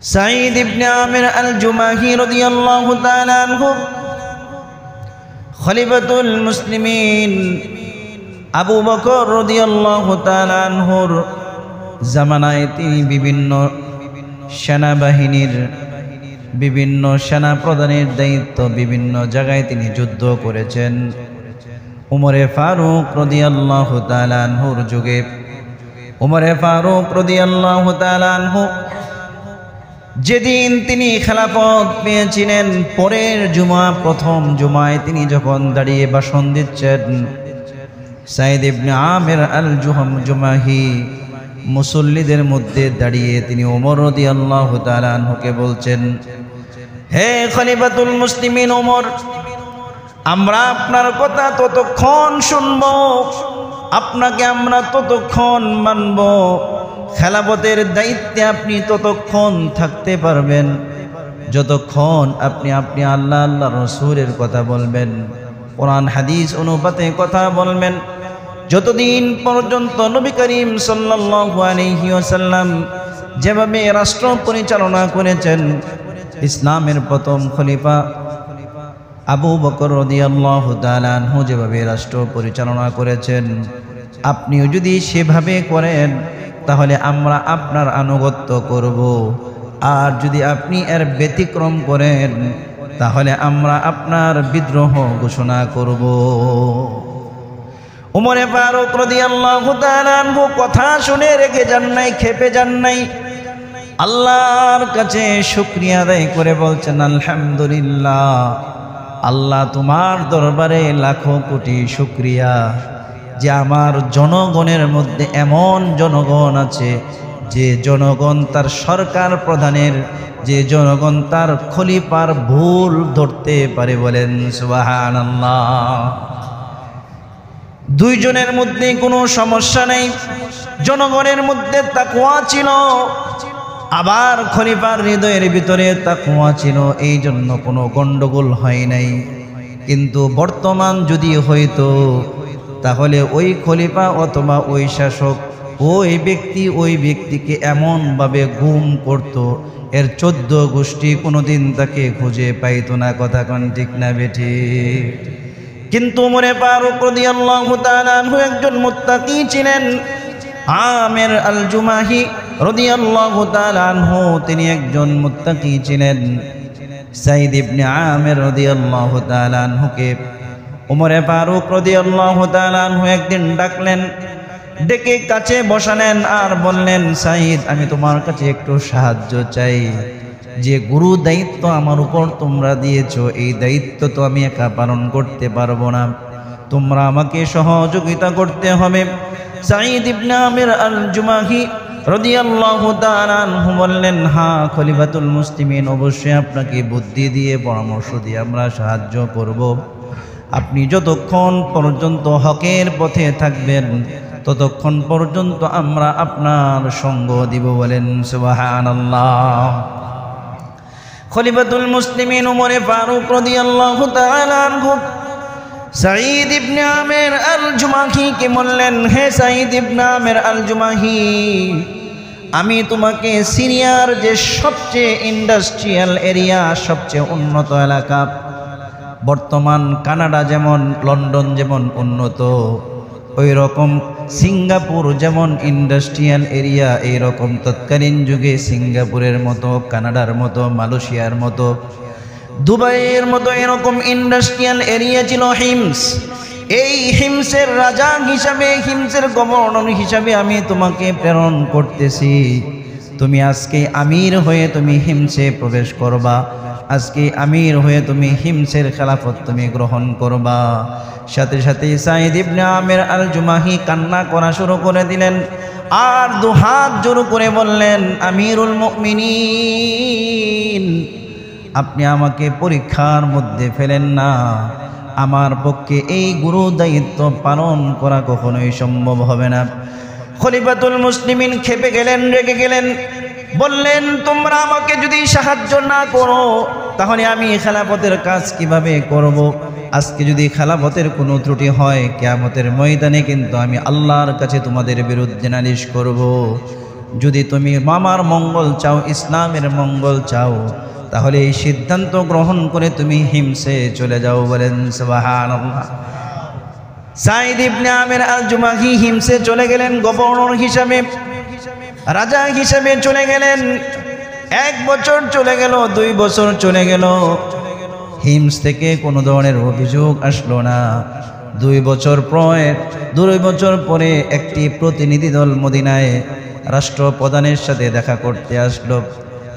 সাঈদ ইবনে আমির আল জুমাহি রাদিয়াল্লাহু তাআলা আনহু খলিফাতুল মুসলিমিন আবু বকর রাদিয়াল্লাহু তাআলা আনহুর জামানায় তিনি বিভিন্ন সেনাবাহিনীর বিভিন্ন সেনা প্রধানের দায়িত্ব বিভিন্ন জায়গায় তিনি যুদ্ধ করেছেন। উমরে ফারুক রাদিয়াল্লাহু তাআলা আনহুর যুগে উমরে ফারুক রাদিয়াল্লাহু তাআলা আনহু যেদিন তিনি খেলাফত পেয়েছিলেন, পরের জুমা প্রথম জুমায় তিনি যখন দাঁড়িয়ে ভাষণ দিচ্ছেন, সাঈদ ইবনে আমির আল জুমাহি মুসল্লিদের মধ্যে দাঁড়িয়ে তিনি ওমর রাদিয়াল্লাহু তাআলা আনহুকে বলছেন, হে খলিফাতুল মুসলিমিন ওমর, আমরা আপনার কথা ততক্ষণ শুনব, আপনাকে আমরা ততক্ষণ মানব, খেলাফতের দায়িত্বে আপনি ততক্ষণ থাকতে পারবেন যতক্ষণ আপনি আল্লাহ আল্লাহ রসুলের কথা বলবেন, কোরআন হাদিস অনুপাতে কথা বলবেন, যতদিন পর্যন্ত নবী করিম সাল্লাল্লাহু আলাইহি ওয়াসাল্লাম যেভাবে রাষ্ট্র পরিচালনা করেছেন, ইসলামের প্রথম খলিফা আবু বকর রাদিয়াল্লাহু তাআলা আনহু যেভাবে রাষ্ট্র পরিচালনা করেছেন, আপনিও যদি সেভাবে করেন তাহলে আমরা আপনার আনুগত্য করব, আর যদি আপনি এর ব্যতিক্রম করেন তাহলে আমরা আপনার বিদ্রোহ ঘোষণা করব। উমরে ফারুক রাদিয়াল্লাহু তাআলা আনহু কথা শুনে রেখে যান নাই, খেপে যান নাই, আল্লাহর কাছে শুকরিয়া আদায় করে বলছেন, আলহামদুলিল্লাহ, আল্লাহ তোমার দরবারে লাখো কোটি শুকরিয়া যে আমার জনগণের মধ্যে এমন জনগণ আছে যে জনগণ তার সরকার প্রধানের, যে জনগণ তার খলিফার ভুল ধরতে পারে। বলেন সুবহানাল্লাহ। দুইজনের মধ্যে কোনো সমস্যা নেই, জনগণের মধ্যে তাকওয়া ছিল, আবার খলিফার হৃদয়ের ভিতরে তাকওয়া ছিল, এই জন্য কোনো গন্ডগোল হয় নাই। কিন্তু বর্তমান যদি হইতো তাহলে ওই খলিফা অথবা ওই শাসক ওই ব্যক্তিকে এমনভাবে গুম করত, এর 14 গোষ্ঠী কোনোদিন তাকে খুঁজে পাইতো না। কথা কোন ঠিক না বেঠি? কিন্তু উমরে ফারুক রাদিয়াল্লাহু তাআলা আনহু একজন মুত্তাকি ছিলেন। আমির আল জুমাহি রাদিয়াল্লাহু তাআলা আনহু তিনি একজন মুত্তাকি ছিলেন। সাঈদ ইবনে আমির রাদিয়াল্লাহু তাআলা আনহুকে উমরে ফারুক রাদিয়াল্লাহু তাআলা আনহু একদিন ডাকলেন, ডেকে কাছে বসালেন আর বললেন, সাঈদ, আমি তোমার কাছে একটু সাহায্য চাই। যে গুরু দায়িত্ব আমার উপর তোমরা দিয়েছো, এই দায়িত্ব তো আমি একা পালন করতে পারবো না, তোমরা আমাকে সহযোগিতা করতে হবে। সাঈদ ইবনে আমির আল জুমাহি রাদিয়াল্লাহু তাআলা আনহু বললেন, হ্যাঁ খলিফাতুল মুসলিমিন, অবশ্যই আপনাকে বুদ্ধি দিয়ে পরামর্শ দিয়ে আমরা সাহায্য করব। আপনি যতক্ষণ পর্যন্ত হকের পথে থাকবেন ততক্ষণ পর্যন্ত আমরা আপনার সঙ্গ দিব। বলেন সুবহানাল্লাহ। খলিফাতুল মুসলিমিন উমরে ফারুক রাদিয়াল্লাহু তাআলা আনহু সাঈদ ইবনে আমির আল জুমাহিকে বললেন, হে সাঈদ ইবনে আমির আল জুমাহি, আমি তোমাকে সিরিয়ার যে সবচেয়ে ইন্ডাস্ট্রিয়াল এরিয়া, সবচেয়ে উন্নত এলাকা, বর্তমান কানাডা যেমন, লন্ডন যেমন উন্নত, ওই রকম সিঙ্গাপুর যেমন ইন্ডাস্ট্রিয়াল এরিয়া, এই রকম তৎকালীন যুগে সিঙ্গাপুরের মতো, কানাডার মতো, মালয়েশিয়ার মতো, দুবাইয়ের মতো এরকম ইন্ডাস্ট্রিয়াল এরিয়া ছিল হিমস। এই হিমসের রাজা হিসাবে, হিমসের গভর্নর হিসাবে আমি তোমাকে প্রেরণ করতেছি। তুমি আজকে আমির হয়ে তুমি হিমসে প্রবেশ করবা, আজকে আমির হয়ে তুমি হিমসের খেলাফত তুমি গ্রহণ করবা। সাথে সাথে সাঈদ ইবনে আমির আল জুমাহি কান্না করা শুরু করে দিলেন আর দুহাত জোর করে বললেন, আমিরুল মুমিনিন, আপনি আমাকে পরীক্ষার মধ্যে ফেলেন না, আমার পক্ষে এই গুরু দায়িত্ব পালন করা কখনোই সম্ভব হবে না। খলিফাতুল মুসলিমিন খেপে গেলেন, রেগে গেলেন, বললেন, তোমরা আমাকে যদি সাহায্য না করো তাহলে আমি খেলাফতের কাজ কিভাবে করব? আজকে যদি খেলাফতের কোনো ত্রুটি হয়, কিয়ামতের ময়দানে কিন্তু আমি আল্লাহর কাছে তোমাদের বিরুদ্ধে নালিশ করব। যদি তুমি আমার মঙ্গল চাও, ইসলামের মঙ্গল চাও, তাহলে এই সিদ্ধান্ত গ্রহণ করে তুমি হিমসে চলে যাও। বলেন সুবহানাল্লাহ। সাঈদ ইবনে আমির আল জুমাহি হিমসে চলে গেলেন গভর্নর হিসাবে, রাজা হিসাবে চলে গেলেন। 1 বছর চলে গেল, 2 বছর চলে গেল, হিমস থেকে কোনো ধরনের অভিযোগ আসলো না। 2 বছর পরে একটি প্রতিনিধি দল মদিনায় রাষ্ট্রপ্রধানের সাথে দেখা করতে আসলো।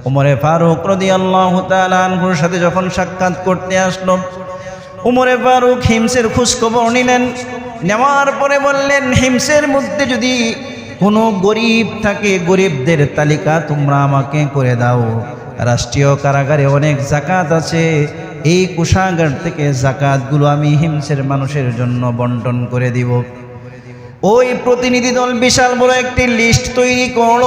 উমরে ফারুক রাদিয়াল্লাহু তাআলা আনহুর সাথে যখন সাক্ষাৎ করতে আসলো, উমরে ফারুক হিমসের খোঁজখবর নিলেন। নেওয়ার পরে বললেন, হিমসের মধ্যে যদি কোনো গরিব থাকে, গরিবদের তালিকা তোমরা আমাকে করে দাও। রাষ্ট্রীয় কারাগারে অনেক জাকাত আছে, এই কোষাগার থেকে জাকাতগুলো আমি হিমসের মানুষের জন্য বন্টন করে দিব। ওই প্রতিনিধি দল বিশাল বড় একটি লিস্ট তৈরি করল।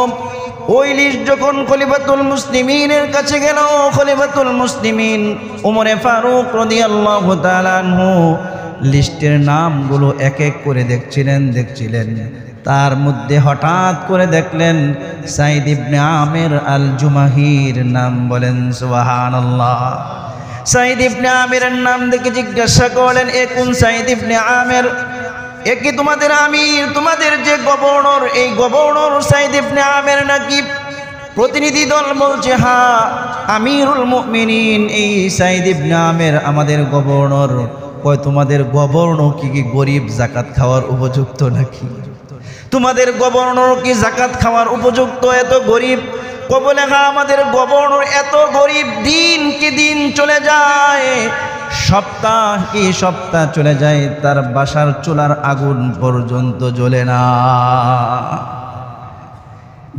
ওই লিস্ট যখন খলিফাতুল মুসলিমিনের কাছে গেল, খলিফাতুল মুসলিমিন উমরে ফারুক রাদিয়াল্লাহু তাআলা আনহু লিস্টের নামগুলো এক এক করে দেখছিলেন। তার মধ্যে হঠাৎ করে দেখলেন সাঈদ ইবনে আমির আল জুমাহির নাম। বলেন সুবহানাল্লাহ। সাঈদ ইবনে আমিরের নাম দেখে জিজ্ঞাসা করলেন, এ কোন সাঈদ ইবনে আমির? এ কি তোমাদের আমির, তোমাদের যে গভর্নর, এই গভর্নর সাঈদ ইবনে আমির নাকি? প্রতিনিধি দল বলছে, হ্যাঁ, আমিরুল মুমিনিন এই সাঈদ ইবনে আমির আমাদের গভর্নর। কয়, তোমাদের গভর্নর কি গরিব জাকাত খাওয়ার উপযুক্ত নাকি? তোমাদের গভর্নর কি জাকাত খাওয়ার উপযুক্ত? এত গরিব? কবলে, হ্যাঁ, আমাদের গভর্নর এত গরিব, দিন কি দিন চলে যায়, সপ্তাহ কি সপ্তাহ চলে যায়, তার বাসার চুলার আগুন পর্যন্ত জ্বলে না।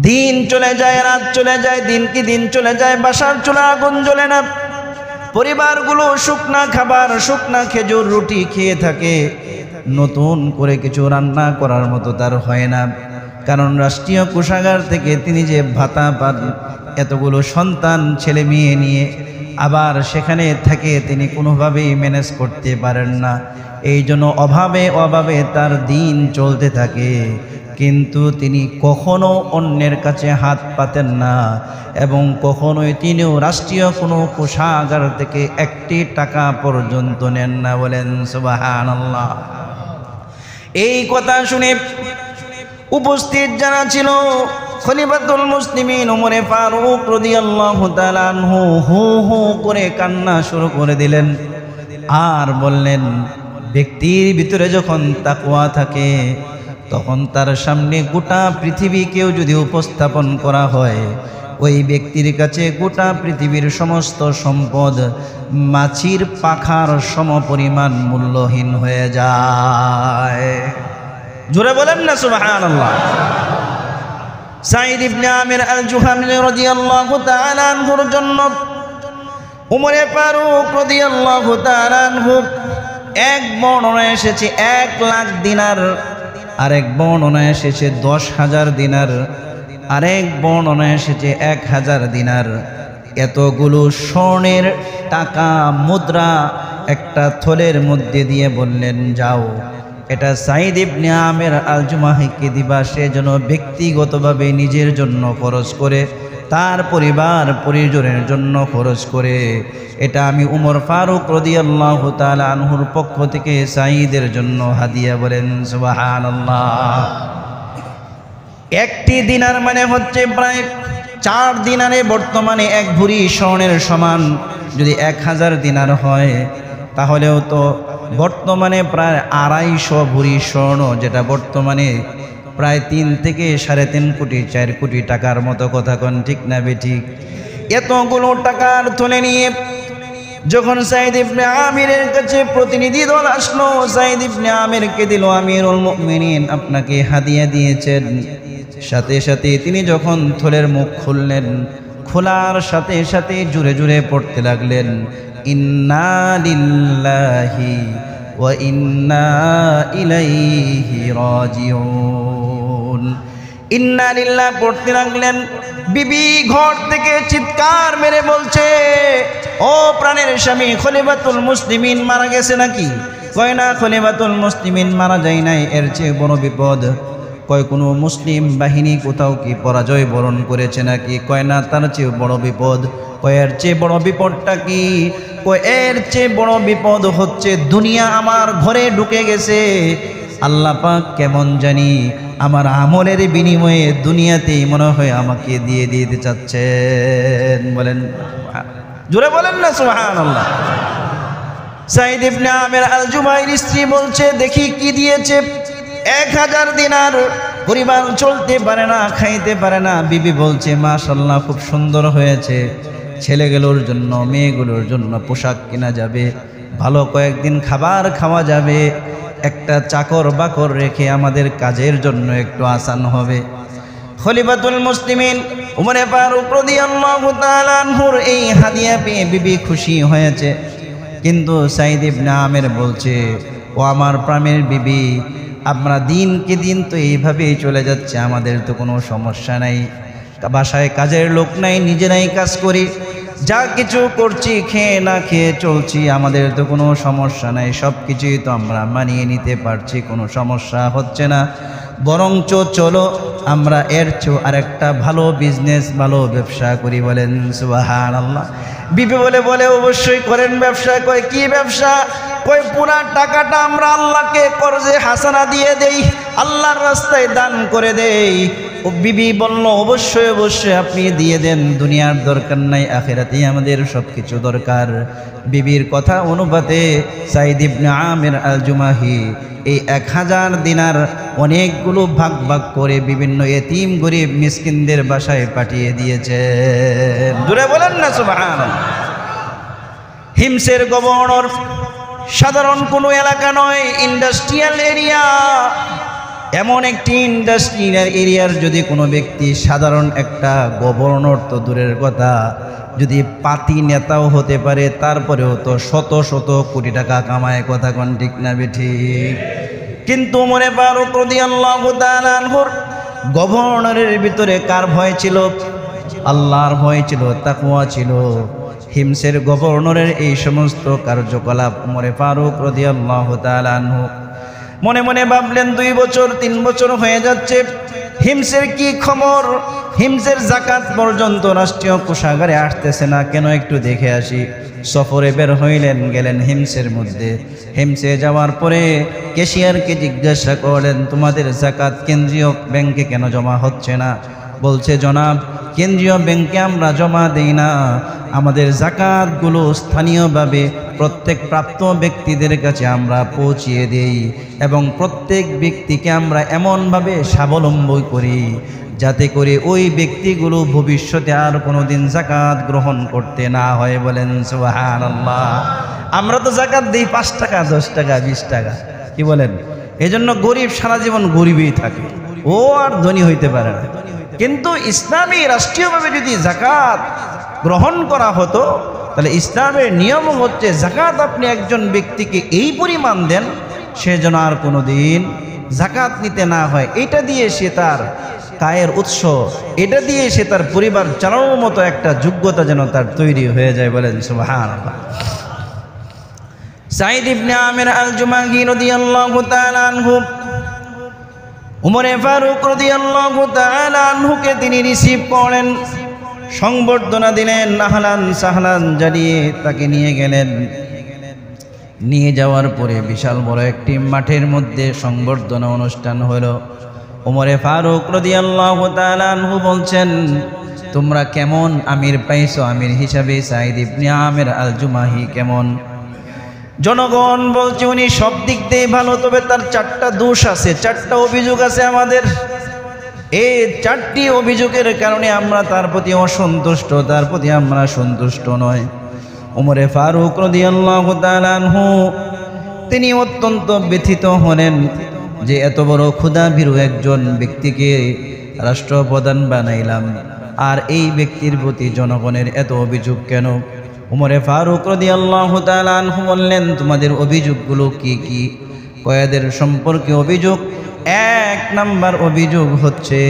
দিন চলে যায়, রাত চলে যায়, দিন কি দিন চলে যায়, বাসার চুলার আগুন জ্বলে না। পরিবারগুলো শুকনা খাবার, শুকনা খেজুর রুটি খেয়ে থাকে, নতুন করে কিছু রান্না করার মতো তার হয় না। কারণ রাষ্ট্রীয় কোষাগার থেকে তিনি যে ভাতা পান, এতগুলো সন্তান ছেলে মেয়ে নিয়ে আবার সেখানে থেকে তিনি কোনোভাবেই ম্যানেজ করতে পারেন না। এই জন্য অভাবে তার দিন চলতে থাকে। কিন্তু তিনি কখনো অন্যের কাছে হাত পাতেন না এবং কখনোই তিনিও রাষ্ট্রীয় কোনো কোষাগার থেকে 1টি টাকা পর্যন্ত নেন না। বলেন সুবহানাল্লাহ। এই কথা শুনে উপস্থিত যারা ছিল, খলিফাতুল মুসলিমিন উমরে ফারুক রাদিয়াল্লাহু তাআলা আনহু হু হু করে কান্না শুরু করে দিলেন আর বললেন, ব্যক্তির ভিতরে যখন তাকওয়া থাকে তখন তার সামনে গোটা পৃথিবীকেও যদি উপস্থাপন করা হয়, ওই ব্যক্তির কাছে গোটা পৃথিবীর সমস্ত সম্পদ মাছির পাখার সমপরিমাণ মূল্যহীন হয়ে যায়। জোরে বলেন না সুবহানাল্লাহ। সাঈদ ইবনে আমির আল জুহানি রাদিয়াল্লাহু তাআলা আনহুর জন্য উমরে ফারুক রাদিয়াল্লাহু তাআলা আনহু এক বর্ণনা এসেছে 1,00,000 দিনার, আরেক বর্ণনা এসেছে 10,000 দিনার, আরেক বর্ণনা এসেছে 1,000 দিনার। এতগুলো স্বর্ণের টাকা মুদ্রা একটা থলের মধ্যে দিয়ে বললেন, যাও এটা সাঈদ ইবনে আমির আল জুমাহিকে দিবা। সে যেন ব্যক্তিগতভাবে নিজের জন্য খরচ করে, তার পরিবার পরিজনের জন্য খরচ করে। এটা আমি উমর ফারুক রাদিয়াল্লাহু তাআলা আনহুর পক্ষ থেকে সাঈদের জন্য হাদিয়া। বলেন সুবহানাল্লাহ। 1টি দিনার মানে হচ্ছে প্রায় 4 দিনারে বর্তমানে 1 ভরি স্বর্ণের সমান। যদি 1,000 দিনার হয় তাহলেও তো বর্তমানে প্রায় 250 ভরি স্বর্ণ, যেটা বর্তমানে প্রায় 3 থেকে 3.5 কোটি 4 কোটি টাকার মতো। কথা কোন ঠিক না বেঠিক? এতগুলো টাকার থলে নিয়ে যখন সাঈদ ইবনে আমিরের কাছে প্রতিনিধি দল আসলো, সাঈদ ইবনে আমিরকে দিল, আমিরুল মুমিনিন আপনাকে হাদিয়া দিয়েছেন। সাথে সাথে তিনি যখন থলের মুখ খুললেন, খোলার সাথে সাথে জুড়ে জুড়ে পড়তে লাগলেন, ইন্না লিল্লাহি ওয়া ইন্না ইলাইহি রাজিউন। ইন্না লিল্লাহ পড়তে লাগলেন। বিবি ঘর থেকে চিৎকার মেরে বলছে, ও প্রাণের স্বামী, খলিফাতুল মুসলিমিন মারা গেছে নাকি? কয় না, খলিফাতুল মুসলিমিন মারা যায় নাই, এর চেয়ে বড় বিপদ। কয় কোনো মুসলিম বাহিনী কোথাও কি পরাজয় বরণ করেছে নাকি? কয় না, তার চেয়ে বড় বিপদ। কয় এর চেয়ে বড় বিপদটা কি? কয় এর চেয়ে বড় বিপদ হচ্ছে দুনিয়া আমার ঘরে ঢুকে গেছে। আল্লাহ পাক কেমন জানি আমার আমলের বিনিময়ে দুনিয়াতেই মনে হয় আমাকে দিয়ে দিতে চাচ্ছেন। বলেন জোরে বলেন না সুবহানাল্লাহ। সাইদ ইবনে আমির আল জুমাইর স্ত্রী বলছে, দেখি কি দিয়েছে। 1000 দিনার। পরিবার চলতে পারে না, খাইতে পারে না। বিবি বলছে, মাশাআল্লাহ, খুব সুন্দর হয়েছে। ছেলেগুলোর জন্য, মেয়েগুলোর জন্য পোশাক কেনা যাবে, ভালো কয়েকদিন খাবার খাওয়া যাবে, একটা চাকর বাকর রেখে আমাদের কাজের জন্য একটু আসান হবে। খলিফাতুল মুসলিমিন উমর ফারুক রাদিয়াল্লাহু তাআলা আনহুর এই হাদিয়া পেয়ে বিবি খুশি হয়েছে। কিন্তু সাইদ ইবনে আমির বলছে, ও আমার প্রাণের বিবি, আমরা দিনকে দিন তো এইভাবেই চলে যাচ্ছে, আমাদের তো কোনো সমস্যা নাই, বাসায় কাজের লোক নাই, নিজেরাই কাজ করি, যা কিছু করছি খেয়ে না খেয়ে চলছি, আমাদের তো কোনো সমস্যা নাই, সব কিছুই তো আমরা মানিয়ে নিতে পারছি, কোনো সমস্যা হচ্ছে না। বরঞ্চ চলো আমরা এর চেয়ে আরেকটা ভালো বিজনেস, ভালো ব্যবসা করি। বলেন সুবহানাল্লাহ। বিবি বলে অবশ্যই করেন ব্যবসা। কয় কি ব্যবসা? কয় পুরা টাকাটা আমরা আল্লাহকে কর্জে হাসানা দিয়ে দেই, আল্লাহর রাস্তায় দান করে দেই। ও বিবি বলল, অবশ্যই অবশ্যই আপনি দিয়ে দেন, দুনিয়ার দরকার নাই, আখিরাতেই আমাদের সব কিছু দরকার। বিবির কথা অনুপাতে সাইদ ইবনে আমির আল জুমাহি এই 1000 দিনার অনেকগুলো ভাগ ভাগ করে বিভিন্ন এতিম গরিব মিসকিনদের বাসায় পাঠিয়ে দিয়েছে। জোরে বলেন না সুবহানাল্লাহ। হিমসের গভর্নর সাধারণ কোনো এলাকা নয়, ইন্ডাস্ট্রিয়াল এরিয়া। এমন একটি ইন্ডাস্ট্রিয়াল এরিয়ার যদি কোনো ব্যক্তি সাধারণ একটা গভর্নর তো দূরের কথা, যদি পাতি নেতাও হতে পারে, তারপরেও তো শত শত কোটি টাকা কামায়। কথা কোন ঠিক না বেঠিক? কিন্তু উমর ফারুক রাদিয়াল্লাহু তাআলা আনহুর গভর্নরের ভিতরে কার ভয় ছিল? আল্লাহর ভয় ছিল, তাকওয়া ছিল। হিমসের গভর্নরের এই সমস্ত কার্যকলাপ উমর ফারুক রাদিয়াল্লাহু তাআলা আনহু মনে মনে ভাবলেন, 2 বছর 3 বছর হয়ে যাচ্ছে, হিমসের কি খবর? হিমসের জাকাত পর্যন্ত রাষ্ট্রীয় কোষাগারে আসতেছে না, কেন একটু দেখে আসি। সফরে বের হইলেন, গেলেন হিমসের মধ্যে। হিমসে যাওয়ার পরে ক্যাশিয়ারকে জিজ্ঞাসা করলেন, তোমাদের জাকাত কেন্দ্রীয় ব্যাংকে কেন জমা হচ্ছে না? বলছে, জনাব, কেন্দ্রীয় ব্যাংকে আমরা জমা দেই না, আমাদের জাকাতগুলো স্থানীয়ভাবে প্রত্যেক প্রাপ্ত ব্যক্তিদের কাছে আমরা পৌঁছিয়ে দেই, এবং প্রত্যেক ব্যক্তিকে আমরা এমনভাবে স্বাবলম্বী করি যাতে করে ওই ব্যক্তিগুলো ভবিষ্যতে আর কোনোদিন জাকাত গ্রহণ করতে না হয়। বলেন সুবহানাল্লাহ। আমরা তো জাকাত দিই 5 টাকা, 10 টাকা, 20 টাকা, কি বলেন? এজন্য গরিব সারা জীবন গরিবই থাকে, ও আর ধনী হইতে পারে না। কিন্তু ইসলামী রাষ্ট্রীয়ভাবে যদি জাকাত গ্রহণ করা হতো, তাহলে ইসলামের নিয়ম হচ্ছে জাকাত আপনি একজন ব্যক্তিকে এই পরিমাণ দেন, সে যেন আর কোনো দিন জাকাত নিতে না হয়। এটা দিয়ে সে তার কায়ের উৎস, এটা দিয়ে সে তার পরিবার চালানোর মতো একটা যোগ্যতা যেন তার তৈরি হয়ে যায়। বলেন সুবহানাল্লাহ। সাইদ ইবনে আমির আল জুমাহি রাদিয়াল্লাহু তাআলা আনহু উমর ফারুক রাদিয়াল্লাহু তাআলা আনহুকে তিনি রিসিভ করেন, সংবর্ধনা দিলেন, আহলান সাহলান জানিয়ে তাকে নিয়ে গেলেন। নিয়ে যাওয়ার পরে বিশাল বড় একটি মাঠের মধ্যে সংবর্ধনা অনুষ্ঠান হলো। উমর ফারুক রাদিয়াল্লাহু তাআলা আনহু বলছেন, তোমরা কেমন আমির পাইছো? আমির হিসাবে সাইদ ইবনে আমির আল জুমাহি কেমন? জনগণ বলছে, উনি সব দিক দিয়ে ভালো, তবে তার 4টা দোষ আছে, 4টা অভিযোগ আছে আমাদের। এই 4টি অভিযোগের কারণে আমরা তার প্রতি অসন্তুষ্ট, তার প্রতি আমরা সন্তুষ্ট নয়। উমর ফারুক রাদিয়াল্লাহু তাআলা আনহু তিনি অত্যন্ত ব্যথিত হলেন যে এত বড় ক্ষুধাভীরু একজন ব্যক্তিকে রাষ্ট্রপ্রধান বানাইলাম, আর এই ব্যক্তির প্রতি জনগণের এত অভিযোগ কেন? উমর ফারুক রাদিয়াল্লাহু তাআলা আনহু বললেন, তোমাদের অভিযোগগুলো কি কি? কয়েদের সম্পর্কে অভিযোগ, 1 নাম্বার অভিযোগ হচ্ছে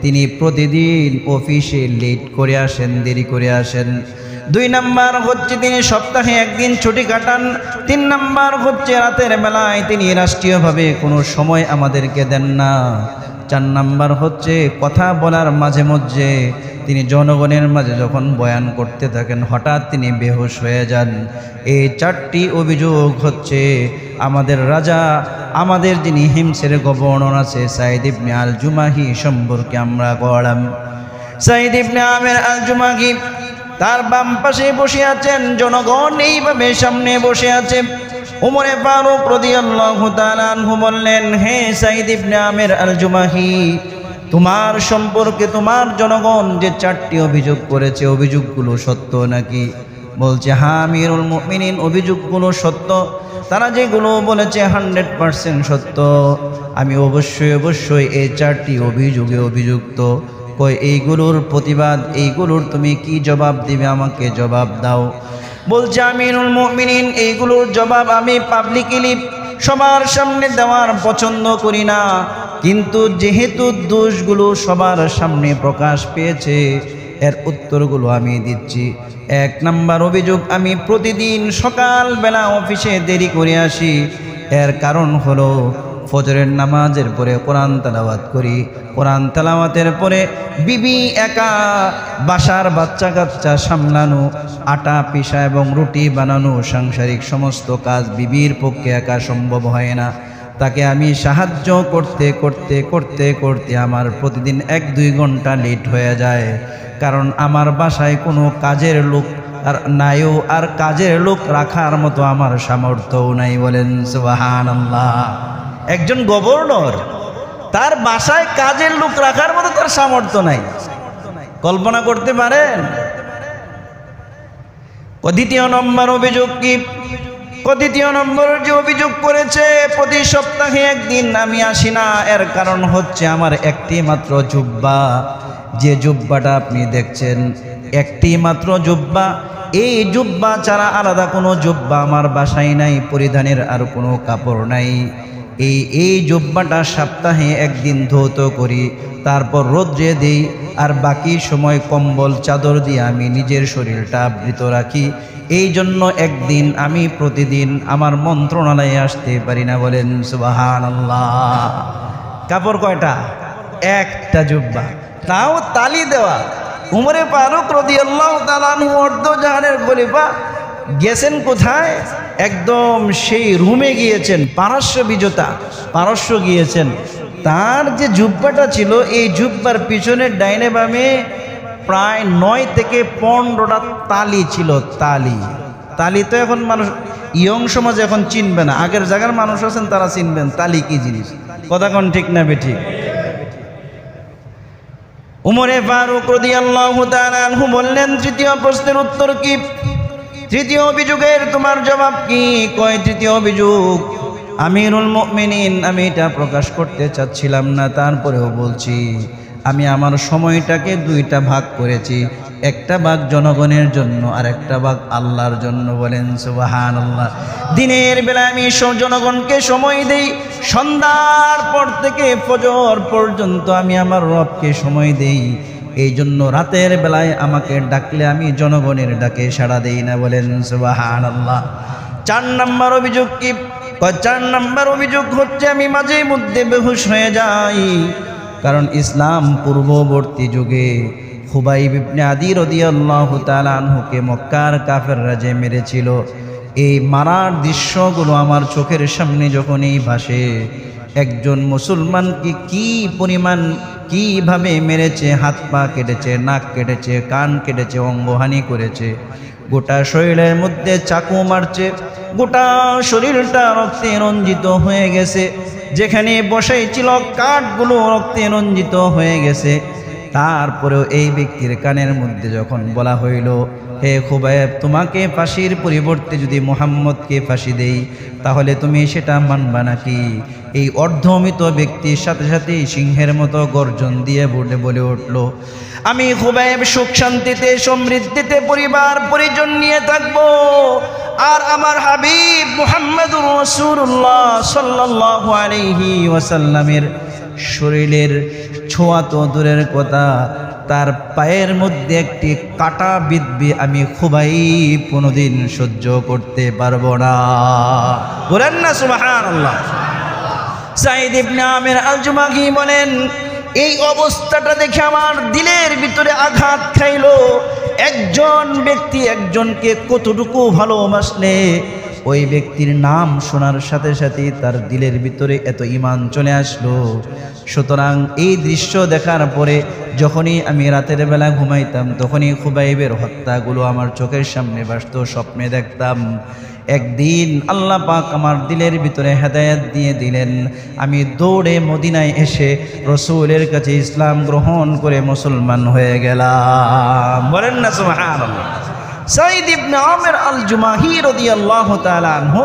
তিনি প্রতিদিন অফিসে লেট করে আসেন, দেরি করে আসেন। 2 নাম্বার হচ্ছে তিনি সপ্তাহে 1 দিন ছুটি কাটান। 3 নাম্বার হচ্ছে রাতের বেলায় তিনি রাষ্ট্রীয়ভাবে কোনো সময় আমাদেরকে দেন না। 4 নাম্বার হচ্ছে কথা বলার মাঝে মধ্যে তিনি জনগণের মাঝে যখন বয়ান করতে থাকেন হঠাৎ তিনি বেহুশ হয়ে যান। এই 4টি অভিযোগ হচ্ছে আমাদের রাজা, আমাদের যিনি হিমসের গভর্নর আছে সাইদ ইবনে আল জুমাহি সম্পর্কে আমরা পড়লাম। সাইদ ইবনে আমের আল জুমাহি তার বাম পাশে বসে আছেন, জনগণ এইভাবে সামনে বসে আছে। উমরে ফারুক রাদিয়াল্লাহু তাআলা আনহু বললেন, হে সাইদ ইবনে আমের আল জুমাহি, তোমার সম্পর্কে তোমার জনগণ যে 4টি অভিযোগ করেছে, অভিযোগগুলো সত্য নাকি? বলছে, হ্যাঁ আমিরুল মুমিনিন, অভিযোগগুলো সত্য। তারা যেগুলো বলেছে 100% সত্য। আমি অবশ্যই এই 4টি অভিযোগে অভিযুক্ত। কই এইগুলোর প্রতিবাদ, এইগুলোর তুমি কি জবাব দিবে? আমাকে জবাব দাও। বলছে, আমিরুল মুমিনিন, এইগুলোর জবাব আমি পাবলিকলি সবার সামনে দেওয়ার পছন্দ করি না, কিন্তু যেহেতু দোষগুলো সবার সামনে প্রকাশ পেয়েছে, এর উত্তরগুলো আমি দিচ্ছি। 1 নাম্বার অভিযোগ, আমি প্রতিদিন সকালবেলা অফিসে দেরি করে আসি। এর কারণ হলো ফজরের নামাজের পরে কোরআন তেলাওয়াত করি। কোরআন তেলাওয়াতের পরে বিবি একা বাসার বাচ্চা কাচ্চা সামলানো, আটা পিষা এবং রুটি বানানো, সাংসারিক সমস্ত কাজ বিবির পক্ষে একা সম্ভব হয় না। তাকে আমি সাহায্য করতে করতে করতে করতে আমার প্রতিদিন 1-2 ঘন্টা লেট হয়ে যায়, কারণ আমার বাসায় কোনো কাজের লোক আর নাইও, আর কাজের লোক রাখার মতো আমার সামর্থ্যও নাই। বলেন সুবহানাল্লাহ। একজন গভর্নর, তার বাসায় কাজের লোক রাখার মতো তার সামর্থ্য নাই। কল্পনা করতে পারেন? দ্বিতীয় নম্বর অভিযোগ কি? দ্বিতীয় নম্বর যে অভিযোগ করেছে, প্রতি সপ্তাহে 1 দিন আমি আসি না। এর কারণ হচ্ছে আমার একটি মাত্র জুব্বা, যে জুব্বাটা আপনি দেখছেন, একটি মাত্র জুব্বা। এই জুব্বা ছাড়া আলাদা কোনো জুব্বা আমার বাসায় নাই, পরিধানের আর কোনো কাপড় নাই। এই জুব্বাটা সপ্তাহে 1 দিন ধৌত করি, তারপর রোদ্রে দিই, আর বাকি সময় কম্বল চাদর দিয়ে আমি নিজের শরীরটা আবৃত রাখি। এই জন্য 1 দিন আমি প্রতিদিন আমার মন্ত্রণালয়ে আসতে পারি না। বলেন সুবহানাল্লাহ। কাপড় কয়টা? একটা জুব্বা, তাও তালি দেওয়া। উমরে ফারুক রাদিয়াল্লাহু তাআলা আনহু অর্ধজাহানের খলিফা গেছেন কোথায়? একদম সেই রুমে গিয়েছেন, পারস্য বিজেতা পারস্য গিয়েছেন। তার যে জুব্বাটা ছিল, এই জুব্বার পিছনে ডাইনে বামে প্রায় 9 থেকে 15টা তালি ছিল। তালি তো এখন মানুষ ইয়ং সমাজ এখন চিনবে না, আগের জায়গার মানুষ আছেন তারা চিনবেন তালি কি জিনিস। কথা কোন ঠিক না বেঠিক? উমরে ফারুক রাদিয়াল্লাহু তাআলা আনহু বললেন, তৃতীয় প্রশ্নের উত্তর কি? তৃতীয় অভিযোগের তোমার জবাব কি? কয় তৃতীয় অভিযোগ, আমিরুল মুমিনিন, আমি এটা প্রকাশ করতে চাচ্ছিলাম না, তারপরেও বলছি, আমি আমার সময়টাকে 2টা ভাগ করেছি। একটা ভাগ জনগণের জন্য আর একটা ভাগ আল্লাহর জন্য। বলেন সুবহানাল্লাহ। দিনের বেলা আমি জনগণকে সময় দেই, সন্ধ্যার পর থেকে ফজর পর্যন্ত আমি আমার রবকে সময় দেই। এই জন্য রাতের বেলায় আমাকে ডাকলে আমি জনগণের ডাকে সাড়া দেই না। বলেন সুবহানাল্লাহ। 4 নম্বর অভিযোগ কি? 4 নম্বর অভিযোগ হচ্ছে আমি মাঝে মধ্যে বেহুশ হয়ে যাই, কারণ ইসলাম পূর্ববর্তী যুগে খুবাইব ইবনে আদি রাদিয়াল্লাহু তাআলা আনহুকে মক্কার কাফেররা যে মেরেছিল, এই মারার দৃশ্যগুলো আমার চোখের সামনে যখনই ভাসে, একজন মুসলমানকে কি পরিমাণ কিভাবে মেরেছে, হাত পা কেটেছে, নাক কেটেছে, কান কেটেছে, অঙ্গহানি করেছে, গোটা শরীরের মধ্যে চাকু মারছে, গোটা শরীরটা রক্তে রঞ্জিত হয়ে গেছে, যেখানে বসাইছিল কাঠগুলো রক্তে রঞ্জিত হয়ে গেছে। তারপরেও এই ব্যক্তির কানের মধ্যে যখন বলা হইল, হে খুবাইব, তোমাকে ফাঁসির পরিবর্তে যদি মুহাম্মদকে ফাঁসি দেই তাহলে তুমি সেটা মানবা নাকি? এই অর্ধমিত ব্যক্তির সাথে সাথে সিংহের মতো গর্জন দিয়ে বলে উঠল, আমি খুবাইব সুখ শান্তিতে সমৃদ্ধিতে পরিবার পরিজন নিয়ে থাকবো, আর আমার হাবিব মুহাম্মদুর রাসূলুল্লাহ সাল্লাল্লাহু আলাইহি ওয়াসাল্লামের শরীরের ছোঁয়া তো দূরের কথা, তার পায়ের মধ্যে একটি কাটা বিঁধবে আমি খুবাইব কোনোদিন সহ্য করতে পারবো না। বলেন না সুবহানাল্লাহ। সাইদ ইবনে আমের আল জুমাহি বলেন, এই অবস্থাটা দেখে আমার দিলের ভিতরে আঘাত খাইলো। একজন ব্যক্তি একজনকে কতটুকু ভালোবাসলে ওই ব্যক্তির নাম শোনার সাথে সাথে তার দিলের ভিতরে এত ঈমান চলে আসলো। সুতরাং এই দৃশ্য দেখার পরে যখনই আমি রাতের বেলা ঘুমাইতাম তখনই খুবাইবের হত্যাগুলো আমার চোখের সামনে ভাসতো, স্বপ্নে দেখতাম। একদিন আল্লাহ পাক আমার দিলের ভিতরে হেদায়েত দিয়ে দিলেন। আমি দৌড়ে মদিনায় এসে রসুলের কাছে ইসলাম গ্রহণ করে মুসলমান হয়ে গেলাম। বলেন না সুবহানাল্লাহ। সাঈদ ইবনে আমির আল জুমাহি রাদিয়াল্লাহু তাআলা আনহু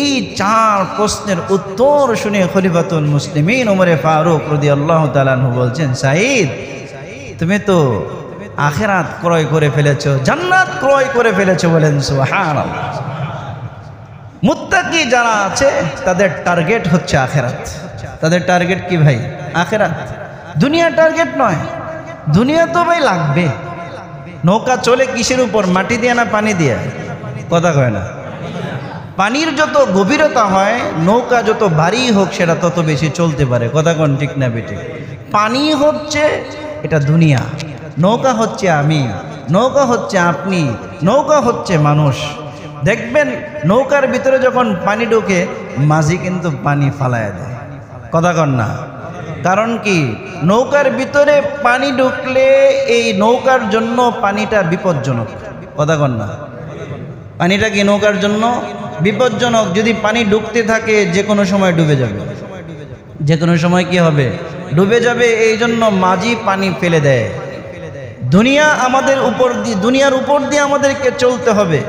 এই 4 প্রশ্নের উত্তর শুনে খলিফাতুল মুসলিমিন ওমর ফারুক রাদিয়াল্লাহু তাআলা আনহু বলছেন, সাঈদ তুমি তো আখিরাত ক্রয় করে ফেলেছো, জান্নাত ক্রয় করে ফেলেছো। বলেন সুবহানাল্লাহ। মুত্তাকি যারা আছে তাদের টার্গেট হচ্ছে আখিরাত। তাদের টার্গেট কি ভাই? আখিরাত। দুনিয়া টার্গেট নয়। দুনিয়া তো ভাই লাগবে। নৌকা চলে কিসের উপর? মাটি দিয়ে না পানি দিয়ে? কথা কয় না। পানির যত গভীরতা হয় নৌকা যত ভারী হোক সেটা তত বেশি চলতে পারে। কথা কোন ঠিক না বেটে? পানি হচ্ছে এটা দুনিয়া, নৌকা হচ্ছে আমি, নৌকা হচ্ছে আপনি, নৌকা হচ্ছে মানুষ। দেখবেন নৌকার ভিতরে যখন পানি ঢোকে মাঝি কিন্তু পানি ফালায় দেয়। কথা কন না? কারণ কি? নৌকার ভিতরে পানি ঢুকলে এই নৌকার জন্য পানিটা বিপজ্জনক। কথা কন না? পানিটা কি নৌকার জন্য বিপজ্জনক। যদি পানি ডুবতে থাকে যে কোনো সময় ডুবে যাবে, যে কোনো সময় কি হবে? ডুবে যাবে। এই জন্য মাঝি পানি ফেলে দেয়। দুনিয়া আমাদের উপর দিয়ে, দুনিয়ার উপর দিয়ে আমাদেরকে চলতে হবে,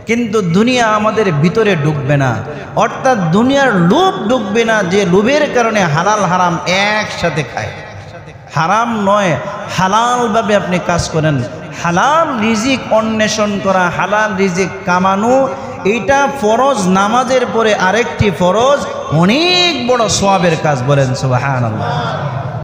কিন্তু দুনিয়া আমাদের ভিতরে ঢুকবে না। অর্থাৎ দুনিয়ার লোভ ঢুকবে না, যে লোভের কারণে হালাল হারাম একসাথে খায়। হারাম নয়, হালালভাবে আপনি কাজ করেন। হালাল রিজিক অন্বেষণ করা, হালাল রিজিক কামানো, এইটা ফরজ। নামাজের পরে আরেকটি ফরজ, অনেক বড় সওয়াবের কাজ। বলেন সুবহানাল্লাহ।